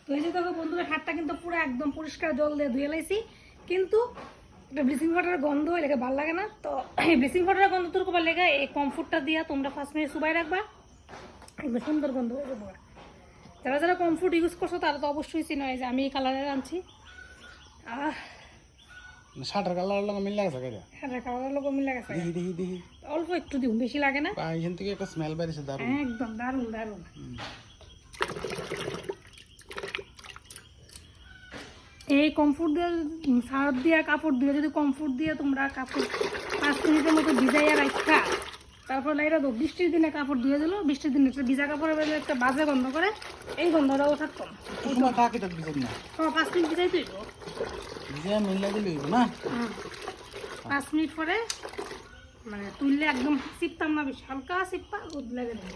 তো এই যে দেখো বন্ধুরা, হাতটা কিন্তু পুরো একদম পরিষ্কার জল দিয়ে ধুয়ে লাইছি, কিন্তু একটা ব্লিচিং পাউডারের গন্ধ লেগে ভালো লাগে না। তো এই ব্লিচিং পাউডারের গন্ধ তোর কবার লেগে এই কমফোর্টটা দিয়া তোমরা 5 মিনিট চুবাই রাখবা, একদম সুন্দর গন্ধ হয়ে যাবে। যারা যারা কমফোর্ট ইউজ করছো তারা তো অবশ্যই চিনো, এই যে আমি এই কালারের আনছি। শার্টের কালার লাগে মিল লাগছে কেটে হ্যাঁ, কালারের লোক মিলে গেছে। দেখি অল্প একটু দিও, বেশি লাগে না। এখান থেকে একটা স্মেল বেরিয়েছে দারুণ। একদম দারুণ দারুণ। এই কমফোর্ট দিয়ে সার্ফ দিয়ে কাপড় দিয়ে, যদি কমফোর্ট দিয়ে তোমরা কাপড় 5 মিনিটের মতো ভিজাইয়া রাখা, তারপর লাইরা দো, বৃষ্টির দিনে কাপড় ধুয়ে দিল, বৃষ্টির দিনে একটা ভিজা কাপড়ের বেলা একটা বাজে গন্ধ করে, এই গন্ধটাও থাকতো না। তোমার থাকে তো বিজেন না 5 মিনিট ভিজাই তুই ভিজে মিল দিলে না। 5 মিনিট পরে মানে তুললে একদম চিপতাম না, বেশি হালকা চিপা রোদ লাগে না।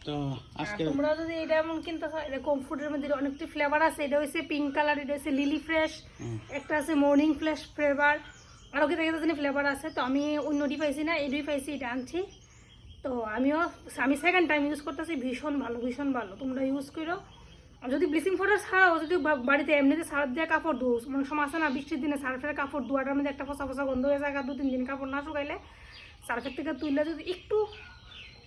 তো আজকে তোমরা যদি এটা এমন কিনতে হয়, এটা কমফোর্টের মধ্যে অনেকটি ফ্লেভার আছে। এটা হচ্ছে পিঙ্ক কালার, এটা হচ্ছে লিলি ফ্রেশ, একটা আছে মর্নিং ফ্রেশ ফ্লেভার, আরও কি জানি ফ্লেভার আছে। তো আমি অন্যটি পাইছি না, এইটাই পাইছি, এটা আনছি। তো আমি সেকেন্ড টাইম ইউজ করতেছি, ভীষণ ভালো ভীষণ ভালো, তোমরা ইউজ করো। আর যদি ব্লিচিং পাউডার ছাড়াও যদি বাড়িতে এমনিতে সার্ফ দিয়ে কাপড় ধো, মানে সময় আছে না বৃষ্টির দিনে সার্ফের কাপড় ধোয়াটার মধ্যে একটা ফসা ফসা গন্ধ হয়ে যায়, 2-3 দিন কাপড় না শুকাইলে, সার্ফের থেকে তুললে যদি একটু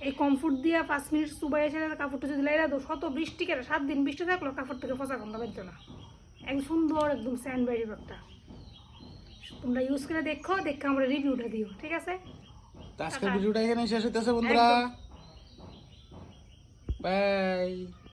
এই কমফোর্ট দিয়ে 5 মিনিট চুবাই এসে কাপড়টা যদি লাইরা দো, শত বৃষ্টি কেটে 7 দিন বৃষ্টি থাকলো, কাপড় থেকে ফসা গন্ধ বেরোতো না, একদম সুন্দর একদম স্যান্ড বেরিয়ে একটা। তোমরা ইউজ করে দেখো, দেখে আমরা রিভিউটা দিও, ঠিক আছে? আজকের ভিডিওটা এখানে শেষ হইতেছে বন্ধুরা, বাই।